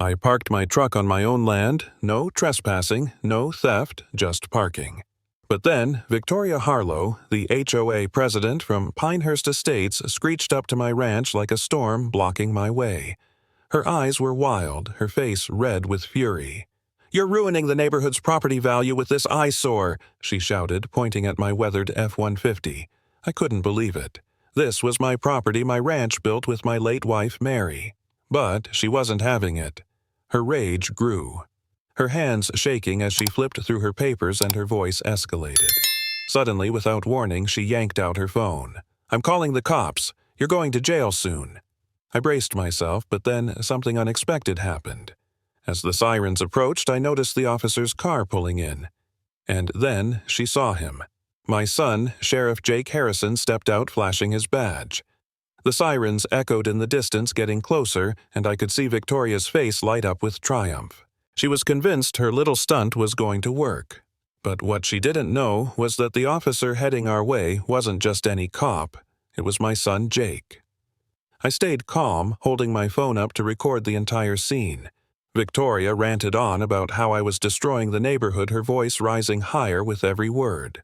I parked my truck on my own land, no trespassing, no theft, just parking. But then, Victoria Harlow, the HOA president from Pinehurst Estates, screeched up to my ranch like a storm blocking my way. Her eyes were wild, her face red with fury. "You're ruining the neighborhood's property value with this eyesore," she shouted, pointing at my weathered F-150. I couldn't believe it. This was my property my ranch built with my late wife, Mary. But she wasn't having it. Her rage grew. Her hands shaking as she flipped through her papers and her voice escalated. Suddenly, without warning, she yanked out her phone. "I'm calling the cops. You're going to jail soon." I braced myself, but then something unexpected happened. As the sirens approached, I noticed the officer's car pulling in. And then she saw him. My son, Sheriff Jake Harrison, stepped out flashing his badge. The sirens echoed in the distance, getting closer, and I could see Victoria's face light up with triumph. She was convinced her little stunt was going to work. But what she didn't know was that the officer heading our way wasn't just any cop. It was my son, Jake. I stayed calm, holding my phone up to record the entire scene. Victoria ranted on about how I was destroying the neighborhood, her voice rising higher with every word.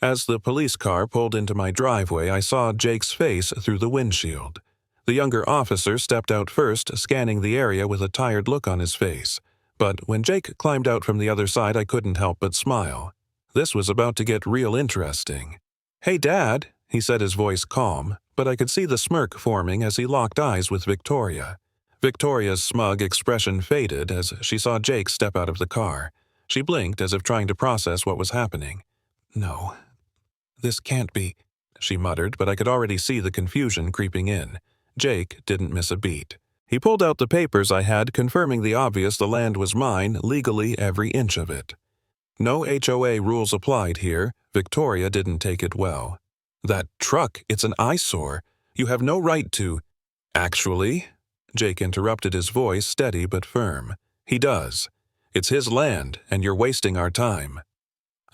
As the police car pulled into my driveway, I saw Jake's face through the windshield. The younger officer stepped out first, scanning the area with a tired look on his face. But when Jake climbed out from the other side, I couldn't help but smile. This was about to get real interesting. "Hey, Dad," he said, his voice calm, but I could see the smirk forming as he locked eyes with Victoria. Victoria's smug expression faded as she saw Jake step out of the car. She blinked as if trying to process what was happening. "No, this can't be," she muttered, but I could already see the confusion creeping in. Jake didn't miss a beat. He pulled out the papers I had, confirming the obvious: the land was mine, legally every inch of it. No HOA rules applied here. Victoria didn't take it well. "That truck, it's an eyesore. You have no right to—" "Actually," Jake interrupted, his voice steady but firm, "he does. It's his land, and you're wasting our time."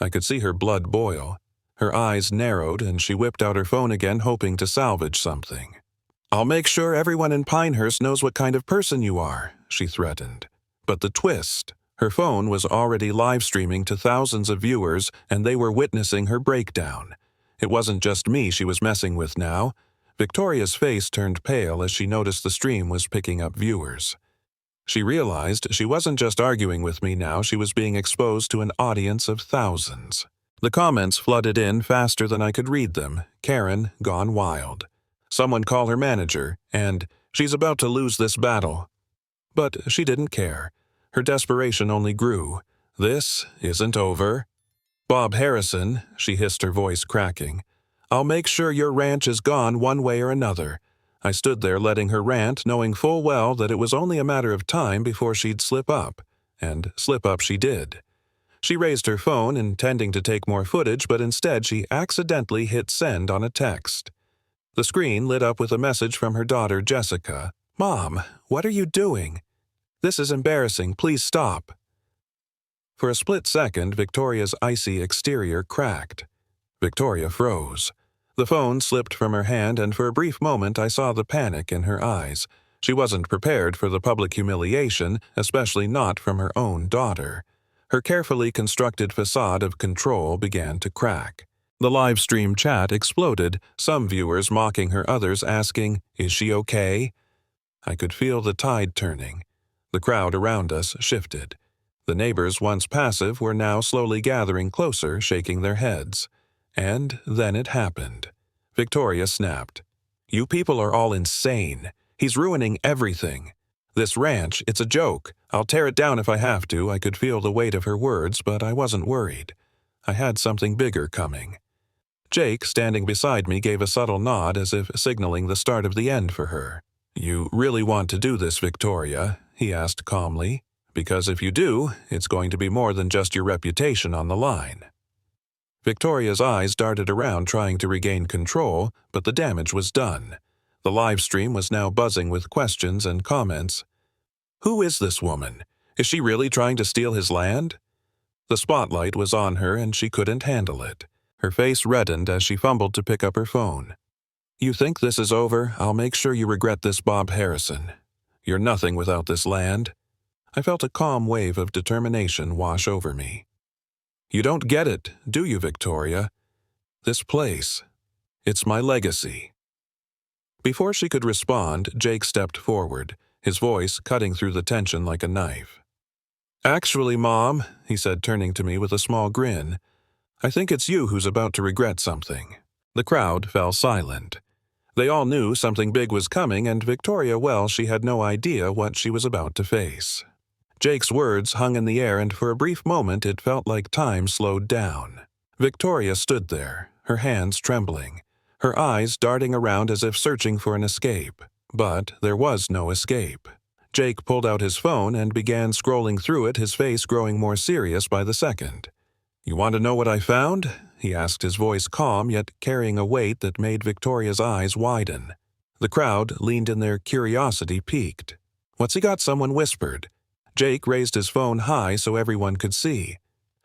I could see her blood boil. Her eyes narrowed, and she whipped out her phone again, hoping to salvage something. "I'll make sure everyone in Pinehurst knows what kind of person you are," she threatened. But the twist: her phone was already live streaming to thousands of viewers, and they were witnessing her breakdown. It wasn't just me she was messing with now. Victoria's face turned pale as she noticed the stream was picking up viewers. She realized she wasn't just arguing with me now, she was being exposed to an audience of thousands. The comments flooded in faster than I could read them. "Karen gone wild. Someone call her manager," and "she's about to lose this battle." But she didn't care. Her desperation only grew. "This isn't over." "Bob Harrison," she hissed, her voice cracking, "I'll make sure your ranch is gone one way or another." I stood there letting her rant, knowing full well that it was only a matter of time before she'd slip up. And slip up she did. She raised her phone, intending to take more footage, but instead she accidentally hit send on a text. The screen lit up with a message from her daughter, Jessica. "Mom, what are you doing? This is embarrassing. Please stop." For a split second, Victoria's icy exterior cracked. Victoria froze. The phone slipped from her hand, and for a brief moment I saw the panic in her eyes. She wasn't prepared for the public humiliation, especially not from her own daughter. Her carefully constructed facade of control began to crack. The live stream chat exploded, some viewers mocking her, others asking, "Is she okay?" I could feel the tide turning. The crowd around us shifted. The neighbors, once passive, were now slowly gathering closer, shaking their heads. And then it happened. Victoria snapped. "You people are all insane. He's ruining everything. This ranch, it's a joke. I'll tear it down if I have to." I could feel the weight of her words, but I wasn't worried. I had something bigger coming. Jake, standing beside me, gave a subtle nod as if signaling the start of the end for her. "You really want to do this, Victoria?" he asked calmly. "Because if you do, it's going to be more than just your reputation on the line." Victoria's eyes darted around, trying to regain control, but the damage was done. The live stream was now buzzing with questions and comments. "Who is this woman? Is she really trying to steal his land?" The spotlight was on her, and she couldn't handle it. Her face reddened as she fumbled to pick up her phone. "You think this is over? I'll make sure you regret this, Bob Harrison. You're nothing without this land." I felt a calm wave of determination wash over me. "You don't get it, do you, Victoria? This place, it's my legacy." Before she could respond, Jake stepped forward, his voice cutting through the tension like a knife. "Actually, Mom," he said, turning to me with a small grin, "I think it's you who's about to regret something." The crowd fell silent. They all knew something big was coming, and Victoria, well, she had no idea what she was about to face. Jake's words hung in the air, and for a brief moment it felt like time slowed down. Victoria stood there, her hands trembling, her eyes darting around as if searching for an escape. But there was no escape. Jake pulled out his phone and began scrolling through it, his face growing more serious by the second. "You want to know what I found?" he asked, his voice calm yet carrying a weight that made Victoria's eyes widen. The crowd leaned in their curiosity piqued. "What's he got?" someone whispered. Jake raised his phone high so everyone could see.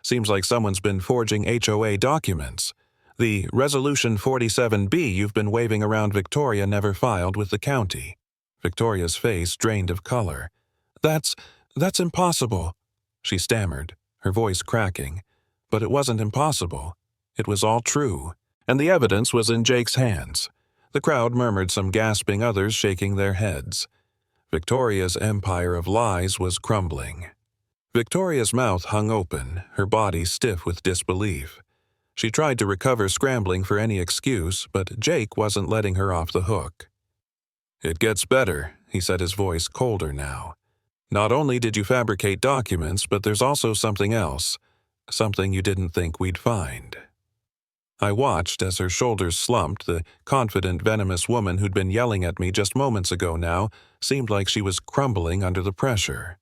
"Seems like someone's been forging HOA documents. The Resolution 47B you've been waving around, Victoria, never filed with the county." Victoria's face drained of color. That's impossible," she stammered, her voice cracking. But it wasn't impossible. It was all true, and the evidence was in Jake's hands. The crowd murmured, some gasping, others shaking their heads. Victoria's empire of lies was crumbling. Victoria's mouth hung open, her body stiff with disbelief. She tried to recover, scrambling for any excuse, but Jake wasn't letting her off the hook. "It gets better," he said, his voice colder now. "Not only did you fabricate documents, but there's also something else. Something you didn't think we'd find." I watched as her shoulders slumped. The confident, venomous woman who'd been yelling at me just moments ago now seemed like she was crumbling under the pressure.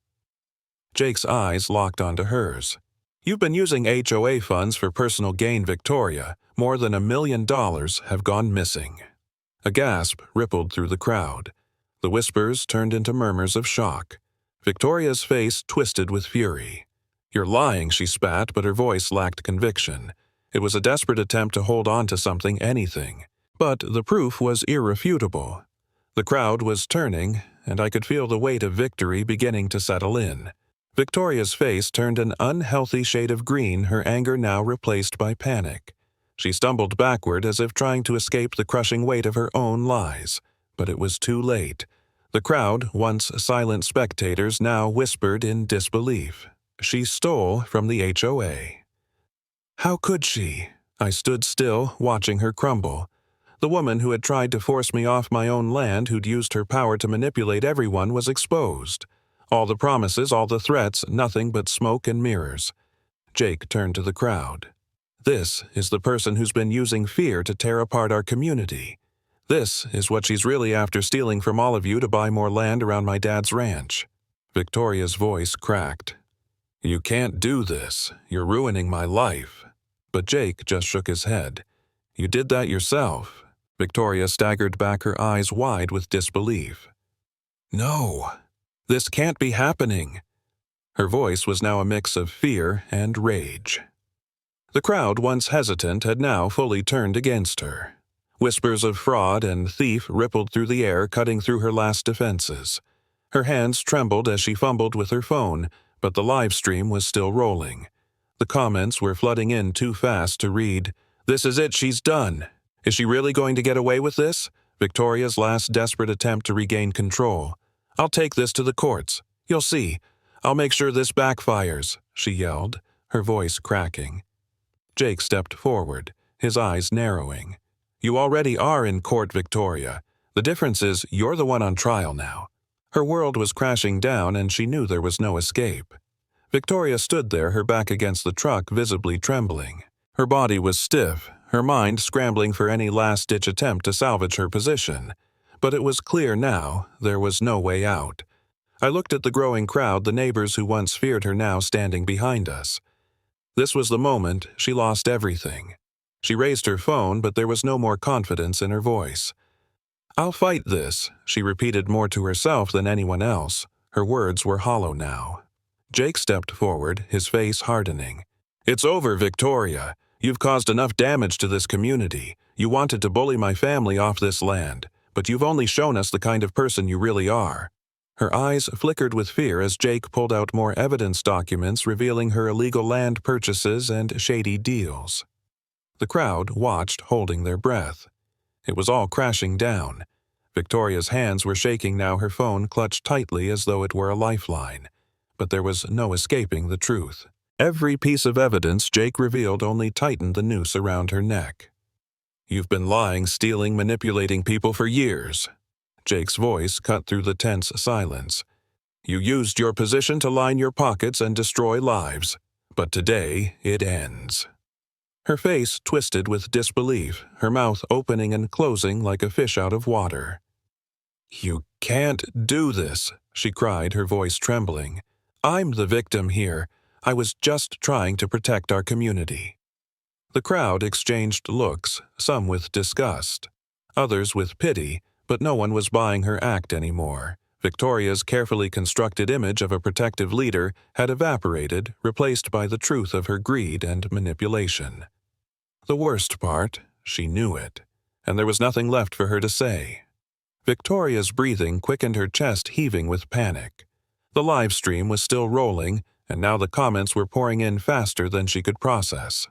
Jake's eyes locked onto hers. "You've been using HOA funds for personal gain, Victoria. More than $1 million have gone missing." A gasp rippled through the crowd. The whispers turned into murmurs of shock. Victoria's face twisted with fury. "You're lying," she spat, but her voice lacked conviction. It was a desperate attempt to hold on to something, anything. But the proof was irrefutable. The crowd was turning, and I could feel the weight of victory beginning to settle in. Victoria's face turned an unhealthy shade of green, her anger now replaced by panic. She stumbled backward as if trying to escape the crushing weight of her own lies. But it was too late. The crowd, once silent spectators, now whispered in disbelief. She stole from the HOA. How could she? I stood still, watching her crumble. The woman who had tried to force me off my own land, who'd used her power to manipulate everyone, was exposed. All the promises, all the threats, nothing but smoke and mirrors. Jake turned to the crowd. "This is the person who's been using fear to tear apart our community. This is what she's really after, stealing from all of you to buy more land around my dad's ranch." Victoria's voice cracked. "You can't do this. You're ruining my life." But Jake just shook his head. "You did that yourself." Victoria staggered back, her eyes wide with disbelief. "No, this can't be happening." Her voice was now a mix of fear and rage. The crowd, once hesitant, had now fully turned against her. Whispers of fraud and thief rippled through the air, cutting through her last defenses. Her hands trembled as she fumbled with her phone, but the live stream was still rolling. The comments were flooding in too fast to read. "This is it, she's done. Is she really going to get away with this?" Victoria's last desperate attempt to regain control. "I'll take this to the courts. You'll see. I'll make sure this backfires," she yelled, her voice cracking. Jake stepped forward, his eyes narrowing. "You already are in court, Victoria. The difference is you're the one on trial now." Her world was crashing down, and she knew there was no escape. Victoria stood there, her back against the truck, visibly trembling. Her body was stiff, her mind scrambling for any last-ditch attempt to salvage her position. But it was clear now there was no way out. I looked at the growing crowd, the neighbors who once feared her now standing behind us. This was the moment she lost everything. She raised her phone, but there was no more confidence in her voice. "I'll fight this," she repeated more to herself than anyone else. Her words were hollow now. Jake stepped forward, his face hardening. "It's over, Victoria. You've caused enough damage to this community. You wanted to bully my family off this land, but you've only shown us the kind of person you really are." Her eyes flickered with fear as Jake pulled out more evidence documents revealing her illegal land purchases and shady deals. The crowd watched, holding their breath. It was all crashing down. Victoria's hands were shaking now, her phone clutched tightly as though it were a lifeline. But there was no escaping the truth. Every piece of evidence Jake revealed only tightened the noose around her neck. "You've been lying, stealing, manipulating people for years." Jake's voice cut through the tense silence. "You used your position to line your pockets and destroy lives. But today, it ends." Her face twisted with disbelief, her mouth opening and closing like a fish out of water. "You can't do this," she cried, her voice trembling. "I'm the victim here. I was just trying to protect our community." The crowd exchanged looks, some with disgust, others with pity, but no one was buying her act anymore. Victoria's carefully constructed image of a protective leader had evaporated, replaced by the truth of her greed and manipulation. The worst part, she knew it, and there was nothing left for her to say. Victoria's breathing quickened, her chest heaving with panic. The live stream was still rolling, and now the comments were pouring in faster than she could process.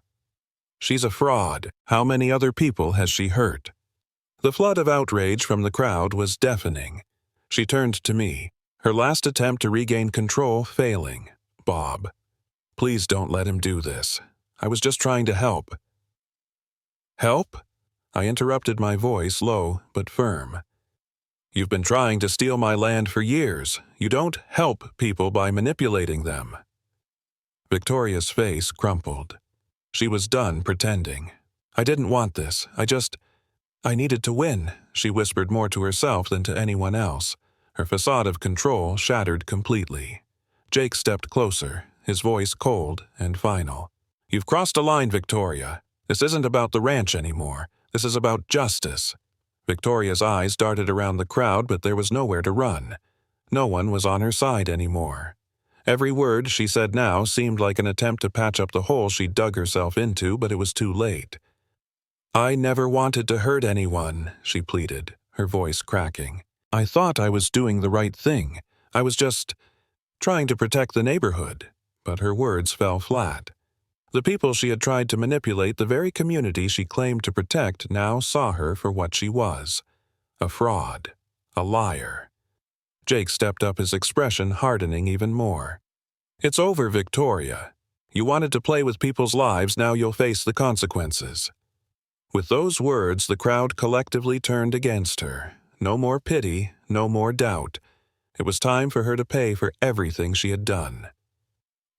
"She's a fraud. How many other people has she hurt?" The flood of outrage from the crowd was deafening. She turned to me, her last attempt to regain control failing. "Bob, please don't let him do this. I was just trying to help." "Help?" I interrupted, my voice low but firm. "You've been trying to steal my land for years. You don't help people by manipulating them." Victoria's face crumpled. She was done pretending. "I didn't want this. I needed to win," she whispered, more to herself than to anyone else. Her facade of control shattered completely. Jake stepped closer, his voice cold and final. "You've crossed a line, Victoria. This isn't about the ranch anymore. This is about justice." Victoria's eyes darted around the crowd, but there was nowhere to run. No one was on her side anymore. Every word she said now seemed like an attempt to patch up the hole she dug herself into, but it was too late. "I never wanted to hurt anyone," she pleaded, her voice cracking. "I thought I was doing the right thing. I was just trying to protect the neighborhood." But her words fell flat. The people she had tried to manipulate, the very community she claimed to protect, now saw her for what she was: a fraud, a liar. Jake stepped up, his expression hardening even more. "It's over, Victoria. You wanted to play with people's lives, now you'll face the consequences." With those words, the crowd collectively turned against her. No more pity, no more doubt. It was time for her to pay for everything she had done.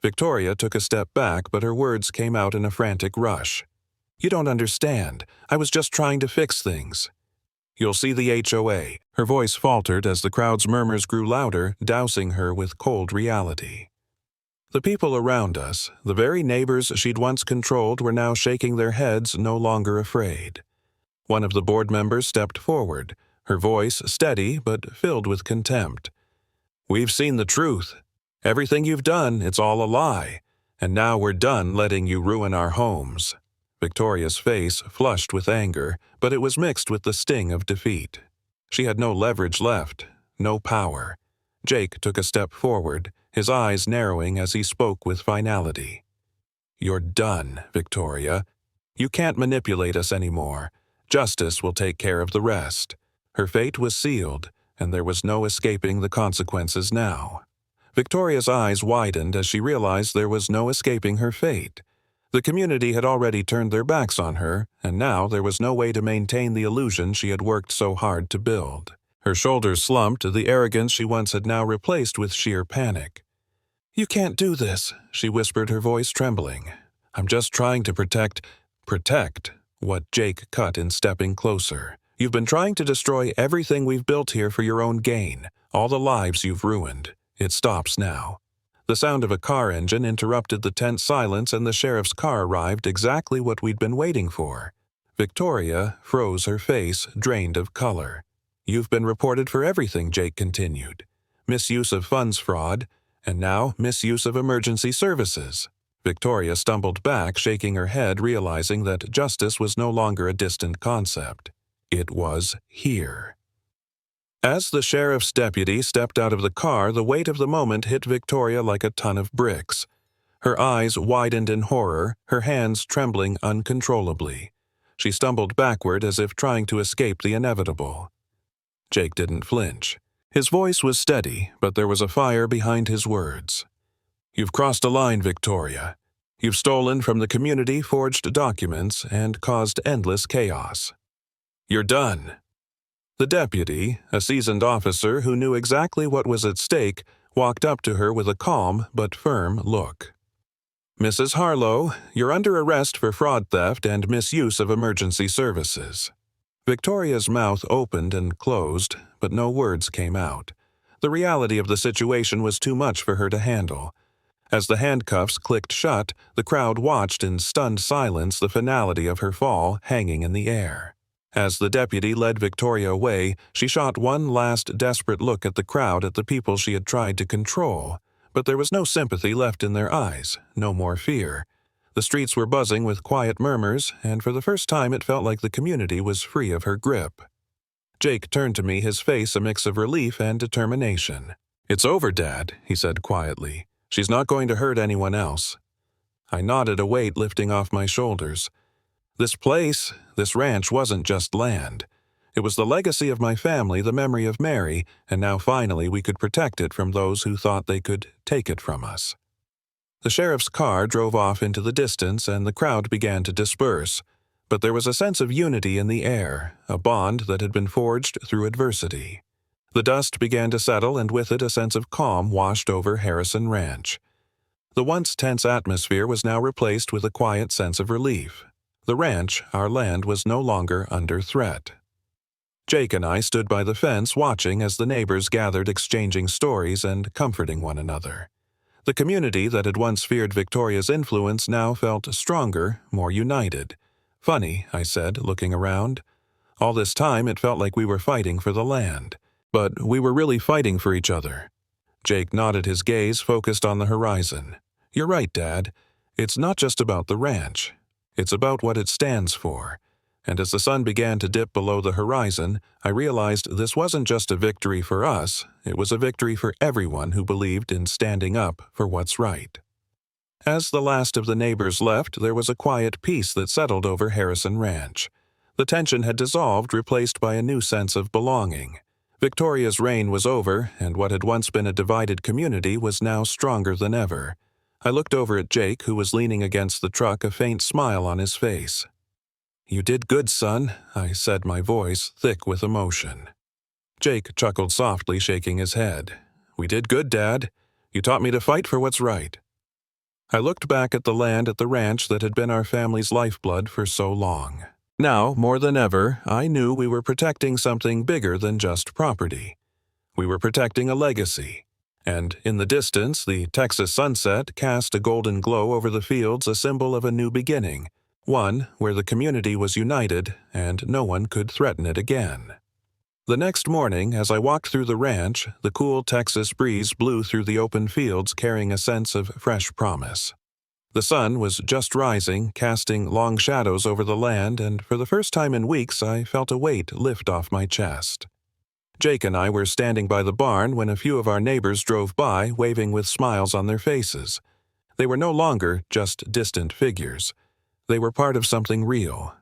Victoria took a step back, but her words came out in a frantic rush. "You don't understand. I was just trying to fix things." "You'll see the HOA." Her voice faltered as the crowd's murmurs grew louder, dousing her with cold reality. The people around us, the very neighbors she'd once controlled, were now shaking their heads, no longer afraid. One of the board members stepped forward, her voice steady but filled with contempt. "We've seen the truth. Everything you've done, it's all a lie. And now we're done letting you ruin our homes." Victoria's face flushed with anger, but it was mixed with the sting of defeat. She had no leverage left, no power. Jake took a step forward, his eyes narrowing as he spoke with finality. "You're done, Victoria. You can't manipulate us anymore. Justice will take care of the rest." Her fate was sealed, and there was no escaping the consequences now. Victoria's eyes widened as she realized there was no escaping her fate. The community had already turned their backs on her, and now there was no way to maintain the illusion she had worked so hard to build. Her shoulders slumped, the arrogance she once had now replaced with sheer panic. "You can't do this," she whispered, her voice trembling. "I'm just trying to protect what Jake cut in stepping closer. You've been trying to destroy everything we've built here for your own gain, all the lives you've ruined. It stops now." The sound of a car engine interrupted the tense silence, and the sheriff's car arrived, exactly what we'd been waiting for. Victoria froze, her face drained of color. "You've been reported for everything," Jake continued. "Misuse of funds fraud, and now misuse of emergency services." Victoria stumbled back, shaking her head, realizing that justice was no longer a distant concept. It was here. As the sheriff's deputy stepped out of the car, the weight of the moment hit Victoria like a ton of bricks. Her eyes widened in horror, her hands trembling uncontrollably. She stumbled backward as if trying to escape the inevitable. Jake didn't flinch. His voice was steady, but there was a fire behind his words. "You've crossed a line, Victoria. You've stolen from the community, forged documents, and caused endless chaos. You're done." The deputy, a seasoned officer who knew exactly what was at stake, walked up to her with a calm but firm look. "Mrs. Harlow, you're under arrest for fraud theft and misuse of emergency services." Victoria's mouth opened and closed, but no words came out. The reality of the situation was too much for her to handle. As the handcuffs clicked shut, the crowd watched in stunned silence the finality of her fall hanging in the air. As the deputy led Victoria away, she shot one last desperate look at the crowd at the people she had tried to control. But there was no sympathy left in their eyes, no more fear. The streets were buzzing with quiet murmurs, and for the first time it felt like the community was free of her grip. Jake turned to me, his face a mix of relief and determination. "It's over, Dad," he said quietly. "She's not going to hurt anyone else." I nodded, a weight lifting off my shoulders. This place, this ranch wasn't just land. It was the legacy of my family, the memory of Mary, and now finally we could protect it from those who thought they could take it from us. The sheriff's car drove off into the distance and the crowd began to disperse. But there was a sense of unity in the air, a bond that had been forged through adversity. The dust began to settle, and with it a sense of calm washed over Harrison Ranch. The once tense atmosphere was now replaced with a quiet sense of relief. The ranch, our land, was no longer under threat. Jake and I stood by the fence watching as the neighbors gathered, exchanging stories and comforting one another. The community that had once feared Victoria's influence now felt stronger, more united. "Funny," I said, looking around. "All this time it felt like we were fighting for the land. But we were really fighting for each other." Jake nodded, his gaze focused on the horizon. "You're right, Dad. It's not just about the ranch. It's about what it stands for." And as the sun began to dip below the horizon, I realized this wasn't just a victory for us, it was a victory for everyone who believed in standing up for what's right. As the last of the neighbors left, there was a quiet peace that settled over Harrison Ranch. The tension had dissolved, replaced by a new sense of belonging. Victoria's reign was over, and what had once been a divided community was now stronger than ever. I looked over at Jake, who was leaning against the truck, a faint smile on his face. "You did good, son," I said, my voice thick with emotion. Jake chuckled softly, shaking his head. "We did good, Dad. You taught me to fight for what's right." I looked back at the land at the ranch that had been our family's lifeblood for so long. Now, more than ever, I knew we were protecting something bigger than just property. We were protecting a legacy. And in the distance, the Texas sunset cast a golden glow over the fields, a symbol of a new beginning, one where the community was united and no one could threaten it again. The next morning, as I walked through the ranch, the cool Texas breeze blew through the open fields, carrying a sense of fresh promise. The sun was just rising, casting long shadows over the land, and for the first time in weeks I felt a weight lift off my chest. Jake and I were standing by the barn when a few of our neighbors drove by, waving with smiles on their faces. They were no longer just distant figures. They were part of something real.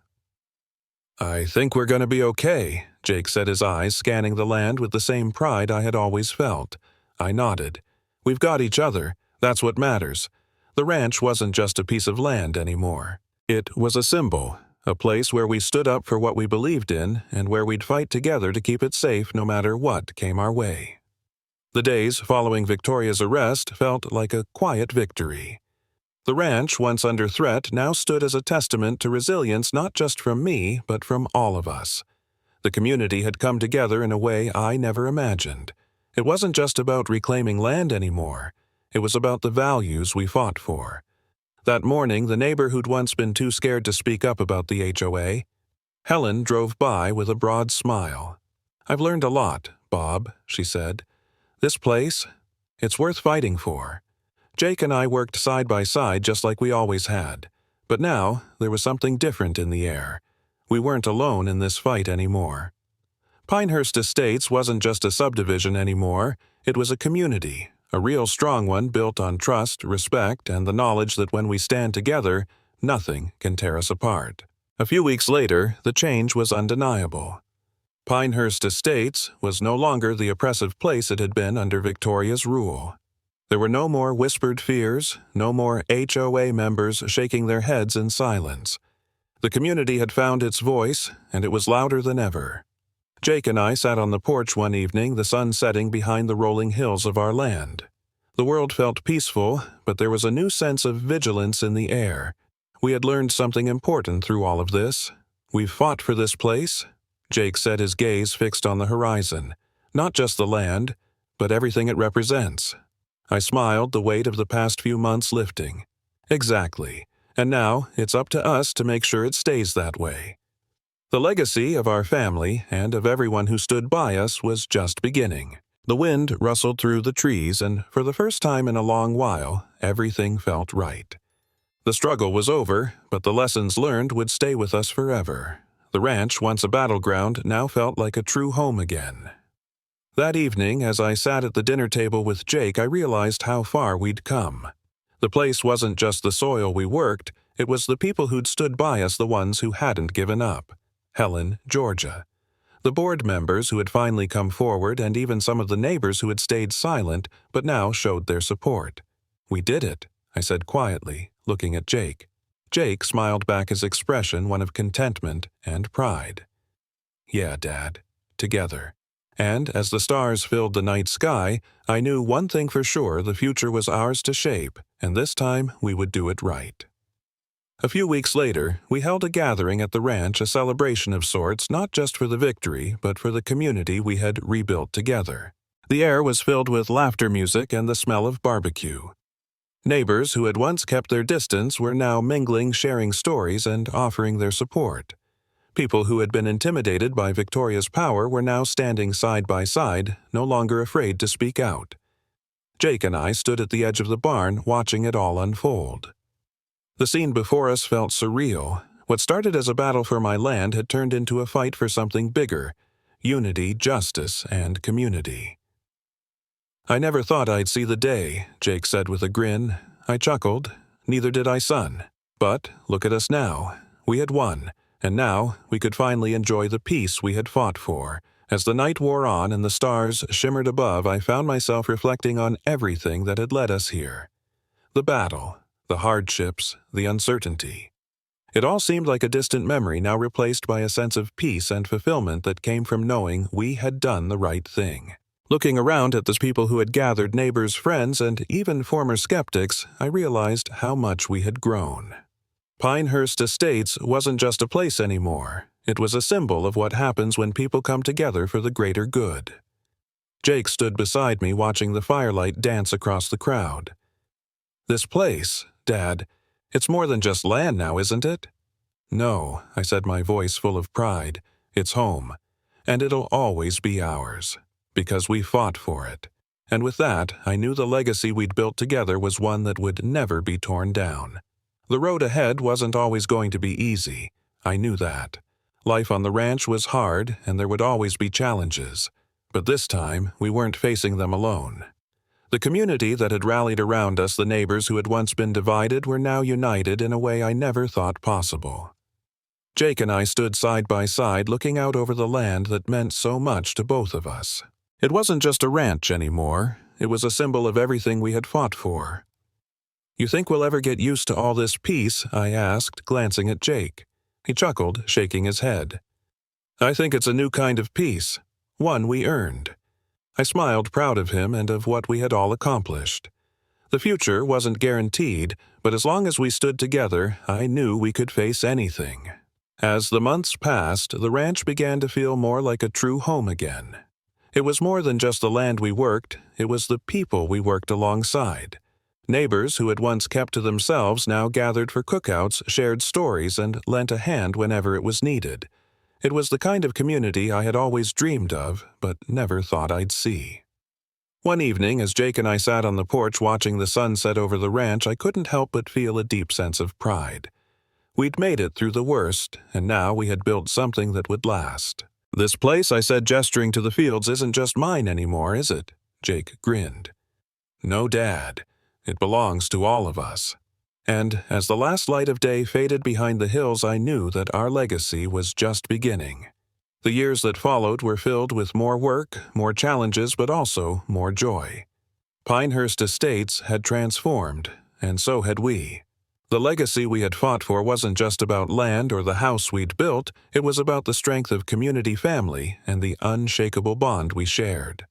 "I think we're going to be okay," Jake said, his eyes scanning the land with the same pride I had always felt. I nodded. "We've got each other. That's what matters." The ranch wasn't just a piece of land anymore. It was a symbol, a place where we stood up for what we believed in and where we'd fight together to keep it safe no matter what came our way. The days following Victoria's arrest felt like a quiet victory. The ranch, once under threat, now stood as a testament to resilience not just from me, but from all of us. The community had come together in a way I never imagined. It wasn't just about reclaiming land anymore. It was about the values we fought for. That morning, the neighbor who'd once been too scared to speak up about the HOA, Helen, drove by with a broad smile. "I've learned a lot, Bob," she said. "This place, it's worth fighting for." Jake and I worked side by side just like we always had. But now, there was something different in the air. We weren't alone in this fight anymore. Pinehurst Estates wasn't just a subdivision anymore, it was a community, a real strong one built on trust, respect, and the knowledge that when we stand together, nothing can tear us apart. A few weeks later, the change was undeniable. Pinehurst Estates was no longer the oppressive place it had been under Victoria's rule. There were no more whispered fears, no more HOA members shaking their heads in silence. The community had found its voice, and it was louder than ever. Jake and I sat on the porch one evening, the sun setting behind the rolling hills of our land. The world felt peaceful, but there was a new sense of vigilance in the air. We had learned something important through all of this. We've fought for this place. Jake said, his gaze fixed on the horizon. Not just the land, but everything it represents. I smiled, the weight of the past few months lifting. Exactly. And now it's up to us to make sure it stays that way. The legacy of our family and of everyone who stood by us was just beginning. The wind rustled through the trees, and for the first time in a long while, everything felt right. The struggle was over, but the lessons learned would stay with us forever. The ranch, once a battleground, now felt like a true home again. That evening, as I sat at the dinner table with Jake, I realized how far we'd come. The place wasn't just the soil we worked, it was the people who'd stood by us, the ones who hadn't given up. Helen, Georgia. The board members who had finally come forward, and even some of the neighbors who had stayed silent but now showed their support. "We did it," I said quietly, looking at Jake. Jake smiled back, his expression one of contentment and pride. "Yeah, Dad. Together." And as the stars filled the night sky, I knew one thing for sure: the future was ours to shape, and this time we would do it right. A few weeks later, we held a gathering at the ranch, a celebration of sorts, not just for the victory, but for the community we had rebuilt together. The air was filled with laughter, music, and the smell of barbecue. Neighbors who had once kept their distance were now mingling, sharing stories, and offering their support. People who had been intimidated by Victoria's power were now standing side by side, no longer afraid to speak out. Jake and I stood at the edge of the barn, watching it all unfold. The scene before us felt surreal. What started as a battle for my land had turned into a fight for something bigger: unity, justice, and community. "I never thought I'd see the day," Jake said with a grin. I chuckled. Neither did I, son. But look at us now. We had won, and now we could finally enjoy the peace we had fought for. As the night wore on and the stars shimmered above, I found myself reflecting on everything that had led us here. The battle, the hardships, the uncertainty. It all seemed like a distant memory, now replaced by a sense of peace and fulfillment that came from knowing we had done the right thing. Looking around at the people who had gathered, neighbors, friends, and even former skeptics, I realized how much we had grown. Pinehurst Estates wasn't just a place anymore. It was a symbol of what happens when people come together for the greater good. Jake stood beside me, watching the firelight dance across the crowd. "This place, Dad, it's more than just land now, isn't it?" "No," I said, my voice full of pride. "It's home. And it'll always be ours. Because we fought for it." And with that, I knew the legacy we'd built together was one that would never be torn down. The road ahead wasn't always going to be easy. I knew that. Life on the ranch was hard, and there would always be challenges. But this time, we weren't facing them alone. The community that had rallied around us, the neighbors who had once been divided, were now united in a way I never thought possible. Jake and I stood side by side, looking out over the land that meant so much to both of us. It wasn't just a ranch anymore. It was a symbol of everything we had fought for. "You think we'll ever get used to all this peace?" I asked, glancing at Jake. He chuckled, shaking his head. "I think it's a new kind of peace, one we earned." I smiled, proud of him and of what we had all accomplished. The future wasn't guaranteed, but as long as we stood together, I knew we could face anything. As the months passed, the ranch began to feel more like a true home again. It was more than just the land we worked, it was the people we worked alongside. Neighbors who had once kept to themselves now gathered for cookouts, shared stories, and lent a hand whenever it was needed. It was the kind of community I had always dreamed of, but never thought I'd see. One evening, as Jake and I sat on the porch watching the sunset over the ranch, I couldn't help but feel a deep sense of pride. We'd made it through the worst, and now we had built something that would last. "This place," I said, gesturing to the fields, "isn't just mine anymore, is it?" Jake grinned. "No, Dad. It belongs to all of us." And as the last light of day faded behind the hills, I knew that our legacy was just beginning. The years that followed were filled with more work, more challenges, but also more joy. Pinehurst Estates had transformed, and so had we. The legacy we had fought for wasn't just about land or the house we'd built, it was about the strength of community family and the unshakable bond we shared.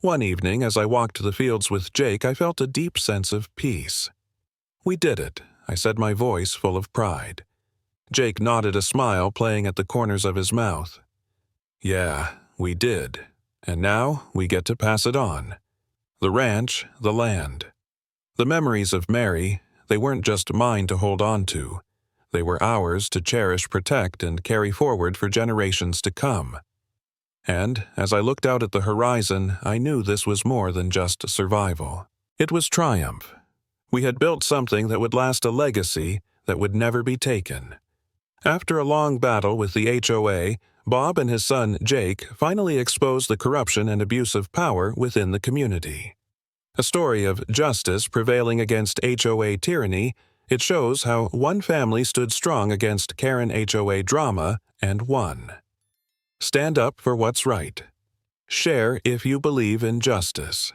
One evening, as I walked the fields with Jake, I felt a deep sense of peace. "We did it," I said, my voice full of pride. Jake nodded, a smile playing at the corners of his mouth. "Yeah, we did. And now we get to pass it on. The ranch, the land. The memories of Mary, they weren't just mine to hold on to. They were ours to cherish, protect, and carry forward for generations to come." And as I looked out at the horizon, I knew this was more than just survival. It was triumph. We had built something that would last, a legacy that would never be taken. After a long battle with the HOA, Bob and his son Jake finally exposed the corruption and abuse of power within the community. A story of justice prevailing against HOA tyranny, it shows how one family stood strong against Karen HOA drama and won. Stand up for what's right. Share if you believe in justice.